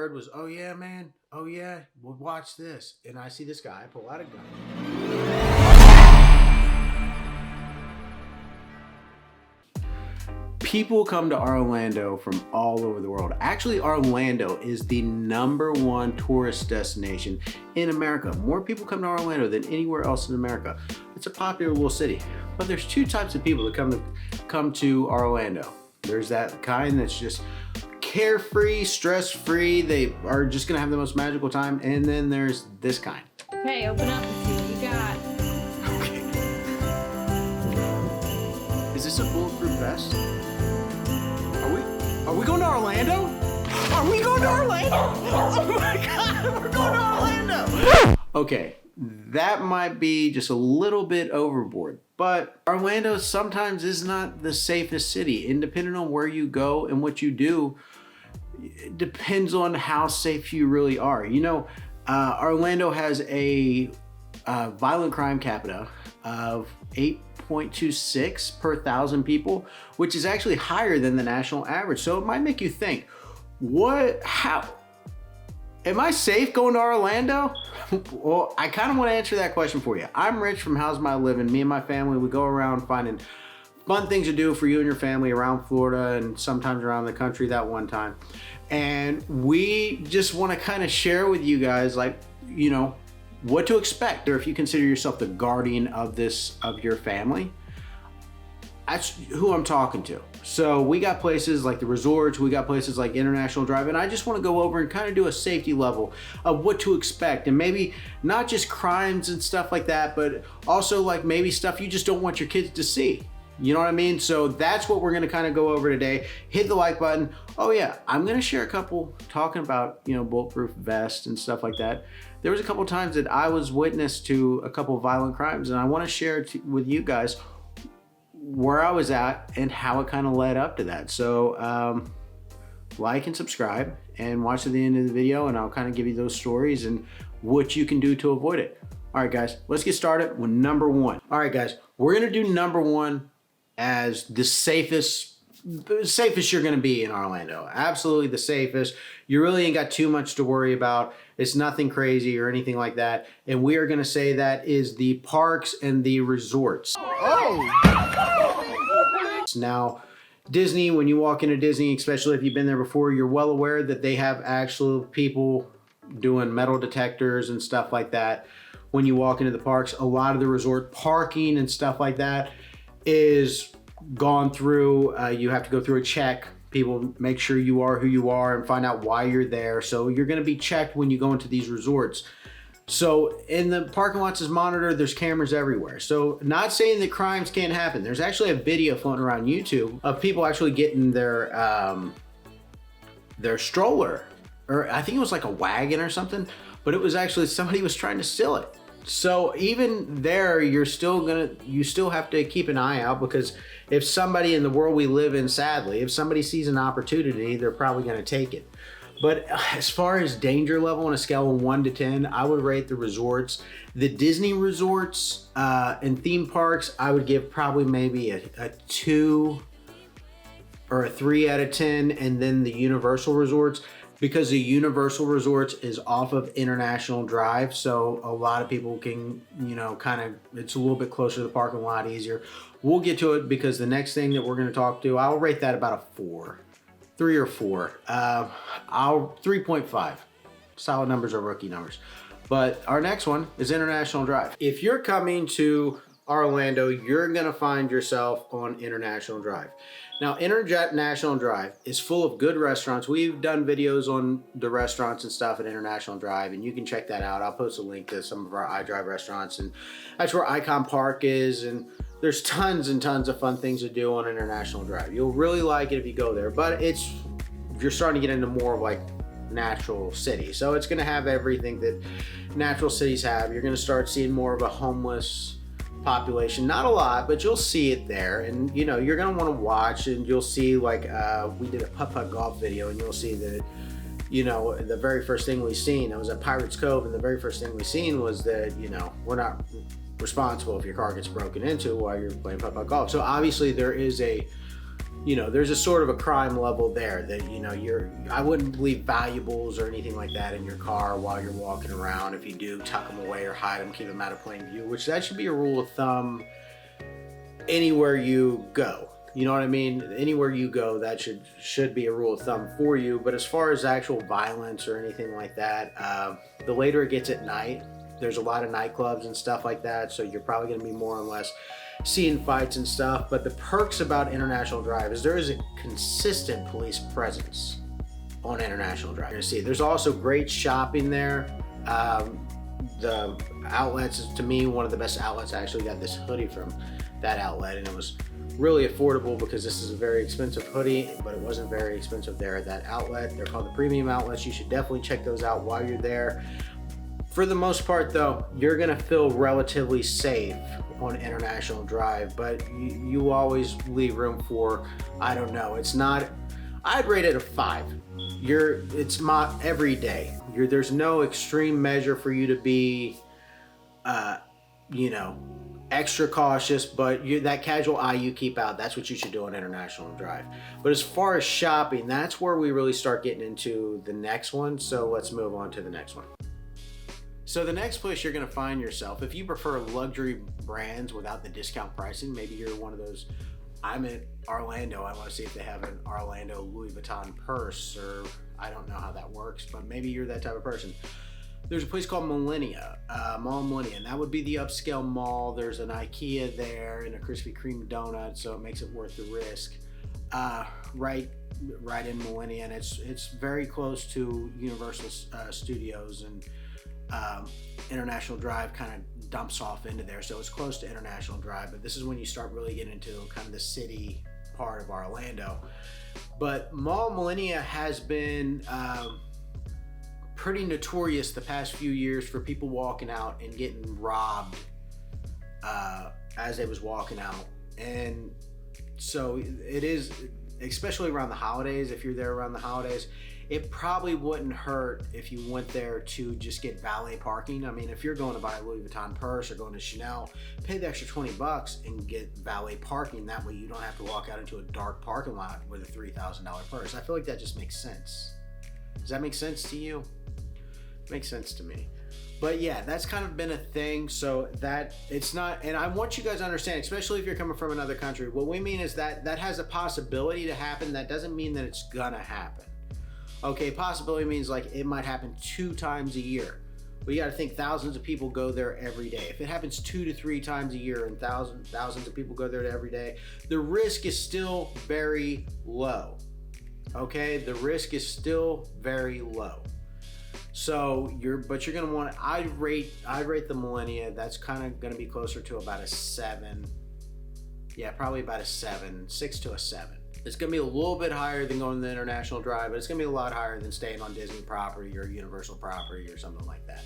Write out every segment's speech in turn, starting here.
heard was, oh yeah, man, oh yeah, well, watch this. And I see this guy pull out a gun. People come to Orlando from all over the world. Actually, Orlando is the #1 tourist destination in America. More people come to Orlando than anywhere else in America. It's a popular little city. But there's two types of people that come to Orlando. There's that kind that's just carefree, stress-free. They are just gonna have the most magical time. And then there's this kind. Okay, open up and see what you got. Okay. Is this a bulletproof vest? Are we going to Orlando? Are we going to Orlando? Oh my God, we're going to Orlando. Okay, that might be just a little bit overboard, but Orlando sometimes is not the safest city. And depending on where you go and what you do, it depends on how safe you really are. You know, Orlando has a violent crime capita of 8.26 per 1,000 people, which is actually higher than the national average. So it might make you think, how, am I safe going to Orlando? Well, I kind of want to answer that question for you. I'm Rich from How's My Living. Me and my family, we go around finding fun things to do for you and your family around Florida and sometimes around the country that one time. And we just want to kind of share with you guys, like, you know, what to expect, or if you consider yourself the guardian of your family, that's who I'm talking to. So we got places like the resorts, we got places like International Drive, and I just want to go over and kind of do a safety level of what to expect, and maybe not just crimes and stuff like that, but also like maybe stuff you just don't want your kids to see. You know what I mean? So that's what we're going to kind of go over today. Hit the like button. Oh yeah, I'm going to share a couple talking about, you know, bulletproof vests and stuff like that. There was a couple times that I was witness to a couple of violent crimes, and I want to share with you guys where I was at and how it kind of led up to that. So like and subscribe and watch to the end of the video, and I'll kind of give you those stories and what you can do to avoid it. All right, guys, let's get started with number one. All right, guys, we're going to do number one as the safest you're going to be in Orlando. Absolutely the safest. You really ain't got too much to worry about. It's nothing crazy or anything like that. And we are going to say that is the parks and the resorts. Oh! Now, Disney, when you walk into Disney, especially if you've been there before, you're well aware that they have actual people doing metal detectors and stuff like that. When you walk into the parks, a lot of the resort parking and stuff like that is gone through. You have to go through a check. People make sure you are who you are and find out why you're there. So you're going to be checked when you go into these resorts. So in the parking lots is monitored. There's cameras everywhere. So not saying that crimes can't happen. There's actually a video floating around YouTube of people actually getting their stroller, or I think it was like a wagon or something, but it was actually somebody was trying to steal it. So even there, you still have to keep an eye out, because if somebody in the world we live in, sadly, if somebody sees an opportunity, they're probably going to take it. But as far as danger level on a scale of 1 to 10, I would rate the resorts, the Disney resorts and theme parks, I would give probably maybe a 2 or a 3 out of 10. And then the Universal resorts, because the Universal resorts is off of International Drive. So a lot of people can, you know, kind of, it's a little bit closer to the parking lot, easier. We'll get to it, because the next thing that we're going to talk to, I'll rate that about a 3 or 4. 3.5. Solid numbers are rookie numbers. But our next one is International Drive. If you're coming to Orlando, you're going to find yourself on International Drive. Now, International Drive is full of good restaurants. We've done videos on the restaurants and stuff at International Drive, and you can check that out. I'll post a link to some of our iDrive restaurants, and that's where Icon Park is, and there's tons and tons of fun things to do on International Drive. You'll really like it if you go there, but you're starting to get into more of like natural city. So it's going to have everything that natural cities have. You're going to start seeing more of a homeless population. Not a lot, but you'll see it there. And you know, you're going to want to watch, and you'll see, like we did a putt-putt golf video, and you'll see that, you know, the very first thing we seen, it was at Pirates Cove, and the very first thing we seen was that, you know, we're not responsible if your car gets broken into while you're playing putt-putt golf. So obviously there is a you know, there's a sort of a crime level there that, you know, I wouldn't leave valuables or anything like that in your car while you're walking around. If you do, tuck them away or hide them, keep them out of plain view, which that should be a rule of thumb anywhere you go. You know what I mean? Anywhere you go, that should be a rule of thumb for you. But as far as actual violence or anything like that, the later it gets at night, there's a lot of nightclubs and stuff like that, so you're probably going to be more or less seeing fights and stuff. But the perks about International Drive is there is a consistent police presence on International Drive. You see, there's also great shopping there. The outlets is, to me, one of the best outlets. I actually got this hoodie from that outlet, and it was really affordable because this is a very expensive hoodie, but it wasn't very expensive there at that outlet. They're called the premium outlets. You should definitely check those out while you're there. For the most part though, you're gonna feel relatively safe on International Drive, but you always leave room for, I don't know, it's not, I'd rate it a 5. It's not every day. There's no extreme measure for you to be, you know, extra cautious, but that casual eye you keep out, that's what you should do on International Drive. But as far as shopping, that's where we really start getting into the next one. So let's move on to the next one. So the next place you're going to find yourself, if you prefer luxury brands without the discount pricing, maybe you're one of those, I'm in Orlando, I want to see if they have an Orlando Louis Vuitton purse, or I don't know how that works, but maybe you're that type of person. There's a place called Millennia, Mall Millennia, and that would be the upscale mall. There's an IKEA there and a Krispy Kreme donut, so it makes it worth the risk. Right in Millennia, and it's very close to Universal Studios, and International Drive kind of dumps off into there, so it's close to International Drive. But this is when you start really getting into kind of the city part of Orlando. But Mall Millennia has been pretty notorious the past few years for people walking out and getting robbed as they was walking out. And so it is, especially around the holidays. If you're there around the holidays, it probably wouldn't hurt if you went there to just get valet parking. I mean, if you're going to buy a Louis Vuitton purse or going to Chanel, pay the extra $20 and get valet parking. That way you don't have to walk out into a dark parking lot with a $3,000 purse. I feel like that just makes sense. Does that make sense to you? It makes sense to me. But yeah, that's kind of been a thing. So that it's not, and I want you guys to understand, especially if you're coming from another country, what we mean is that has a possibility to happen. That doesn't mean that it's gonna happen. Okay, possibility means like it might happen 2 times a year. But you gotta think thousands of people go there every day. If it happens 2 to 3 times a year and thousands of people go there every day, the risk is still very low. Okay, the risk is still very low. So you're gonna want, I'd rate the Millennia, that's kind of gonna be closer to about a 7. Yeah, probably about a 7, 6 to a 7. It's gonna be a little bit higher than going to the International Drive, but it's gonna be a lot higher than staying on Disney property or Universal property or something like that.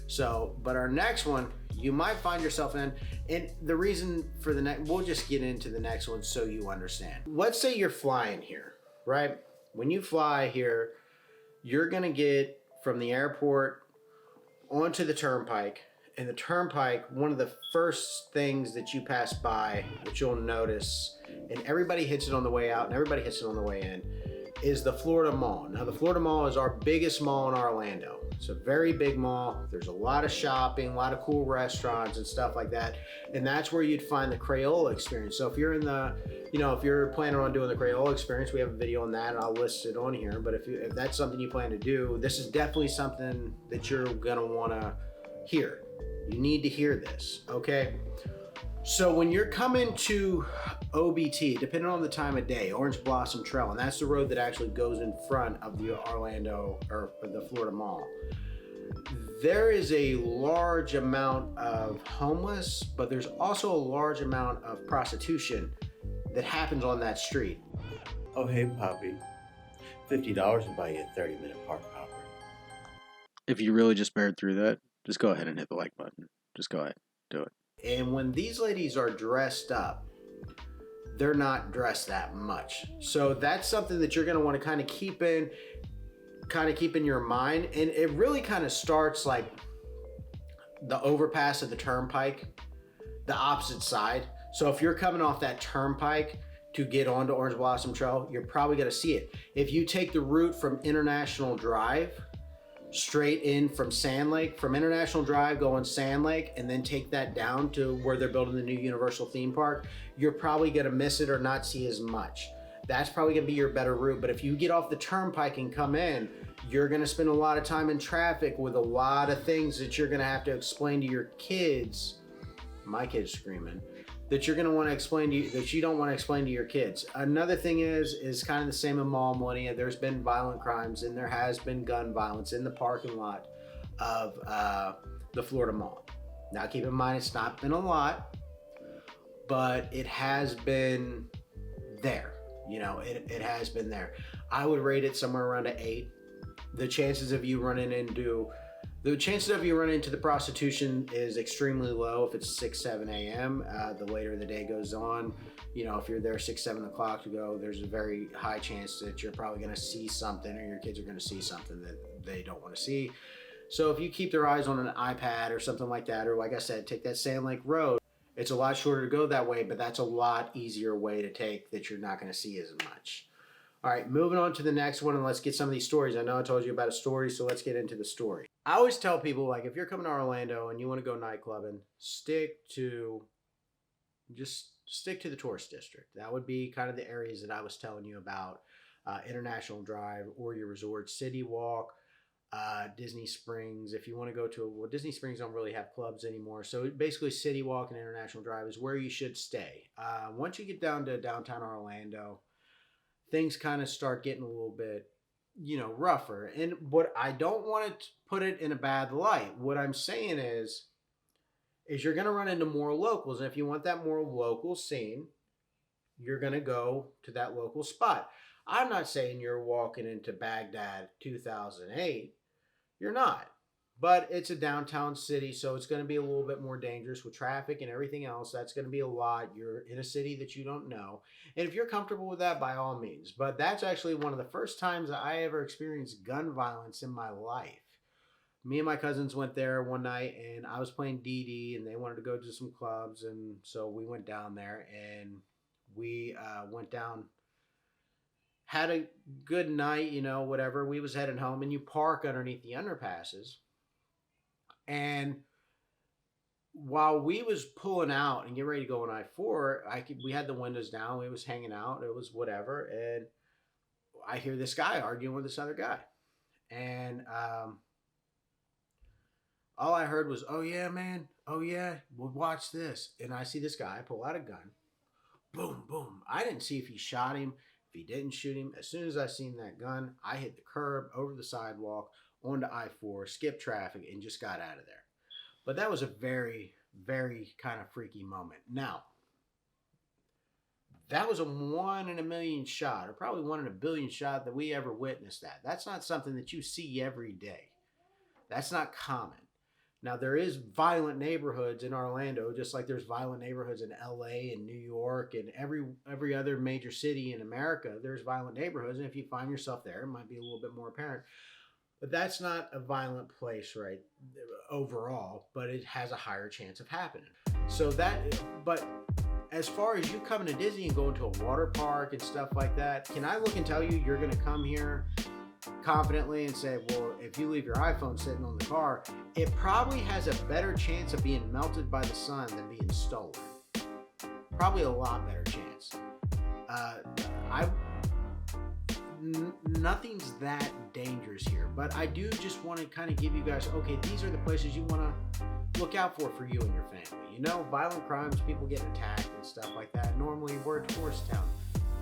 So, but our next one, you might find yourself in, and the reason for the next, we'll just get into the next one so you understand. Let's say you're flying here, right? When you fly here, you're gonna get from the airport onto the turnpike. And the turnpike, one of the first things that you pass by, which you'll notice, and everybody hits it on the way out and everybody hits it on the way in, is the Florida Mall. Now the Florida Mall is our biggest mall in Orlando. It's a very big mall. There's a lot of shopping, a lot of cool restaurants and stuff like that. And that's where you'd find the Crayola experience. So if you're in the, you know, if you're planning on doing the Crayola experience, we have a video on that and I'll list it on here. But if that's something you plan to do, this is definitely something that you're gonna wanna hear. You need to hear this, okay? So when you're coming to OBT, depending on the time of day, Orange Blossom Trail, and that's the road that actually goes in front of the Orlando or the Florida Mall, there is a large amount of homeless, but there's also a large amount of prostitution that happens on that street. Oh, hey, Poppy. $50 will buy you a 30-minute park hopper. If you really just bared through that, just go ahead and hit the like button. Just go ahead, do it. And when these ladies are dressed up, they're not dressed that much. So that's something that you're gonna wanna kind of keep in your mind. And it really kind of starts like the overpass of the turnpike, the opposite side. So if you're coming off that turnpike, to get onto Orange Blossom Trail, you're probably going to see it. If you take the route from International Drive straight in from Sand Lake, from International Drive, go on Sand Lake, and then take that down to where they're building the new Universal theme park, you're probably going to miss it or not see as much. That's probably going to be your better route. But if you get off the turnpike and come in, you're going to spend a lot of time in traffic with a lot of things that you're going to have to explain to your kids. My kids screaming. That you're going to want to explain to you, that you don't want to explain to your kids. Another thing is kind of the same in Mall Millennia. There's been violent crimes and there has been gun violence in the parking lot of the Florida Mall. Now keep in mind, it's not been a lot, but it has been there. You know, it has been there. I would rate it somewhere around an 8. The chances of you running into the prostitution is extremely low if it's 6, 7 a.m. The later the day goes on, you know, if you're there 6, 7 o'clock to go, there's a very high chance that you're probably going to see something, or your kids are going to see something that they don't want to see. So if you keep their eyes on an iPad or something like that, or like I said, take that Sand Lake Road, it's a lot shorter to go that way, but that's a lot easier way to take that you're not going to see as much. All right, moving on to the next one, and let's get some of these stories. I know I told you about a story, so let's get into the story. I always tell people, like, if you're coming to Orlando and you want to go nightclubbing, stick to the tourist district. That would be kind of the areas that I was telling you about. International Drive, or your resort, City Walk, Disney Springs. If you want to go to, well, Disney Springs don't really have clubs anymore. So basically City Walk and International Drive is where you should stay. Once you get down to downtown Orlando, things kind of start getting a little bit, you know, rougher. And what I don't want to put it in a bad light. What I'm saying is you're going to run into more locals. And if you want that more local scene, you're going to go to that local spot. I'm not saying you're walking into Baghdad 2008. You're not. But it's a downtown city, so it's going to be a little bit more dangerous with traffic and everything else. That's going to be a lot. You're in a city that you don't know. And if you're comfortable with that, by all means. But that's actually one of the first times that I ever experienced gun violence in my life. Me and my cousins went there one night, and I was playing DD, and they wanted to go to some clubs. And so we went down there, and we went down, had a good night, you know, whatever. We was heading home, and you park underneath the underpasses. And while we was pulling out and getting ready to go on I-4, we had the windows down. We was hanging out. It was whatever. And I hear this guy arguing with this other guy. And all I heard was, "Oh, yeah, man. Oh, yeah. Well, watch this." And I see this guy pull out a gun. Boom, boom. I didn't see if he shot him, if he didn't shoot him. As soon as I seen that gun, I hit the curb, over the sidewalk, onto I-4, skipped traffic, and just got out of there. But that was a very, very kind of freaky moment. Now, that was a 1 in a million shot, or probably 1 in a billion shot that we ever witnessed that. That's not something that you see every day. That's not common. Now, there is violent neighborhoods in Orlando, just like there's violent neighborhoods in LA and New York and every other major city in America. There's violent neighborhoods, and if you find yourself there, it might be a little bit more apparent. But that's not a violent place, right, overall, but it has a higher chance of happening. But as far as you coming to Disney and going to a water park and stuff like that, can I look and tell you you're going to come here confidently and say, well, if you leave your iPhone sitting on the car, it probably has a better chance of being melted by the sun than being stolen. Probably a lot better chance. Nothing's that dangerous here, but I do just want to kind of give you guys, okay, these are the places you want to look out for you and your family. You know, violent crimes, people getting attacked and stuff like that. Normally, we're a tourist town.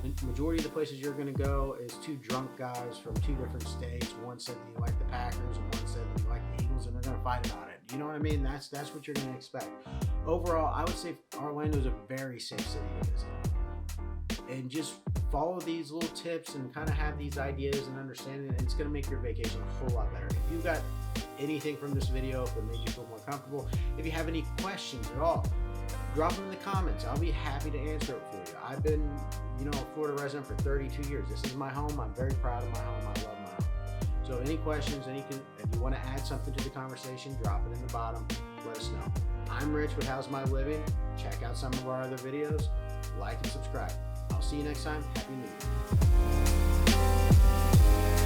The majority of the places you're going to go is 2 drunk guys from 2 different states. One said that he liked the Packers, and one said that he liked the Eagles, and they're going to fight about it. You know what I mean? That's what you're going to expect. Overall, I would say Orlando is a very safe city to visit. And just follow these little tips and kind of have these ideas and understanding, and it's going to make your vacation a whole lot better. If you got anything from this video, if it made you feel more comfortable, if you have any questions at all, drop them in the comments. I'll be happy to answer it for you. I've been, a Florida resident for 32 years. This is my home. I'm very proud of my home. I love my home. So any questions, if you want to add something to the conversation, drop it in the bottom. Let us know. I'm Rich with How's My Living. Check out some of our other videos. Like and subscribe. I'll I'll see you next time. Happy New Year.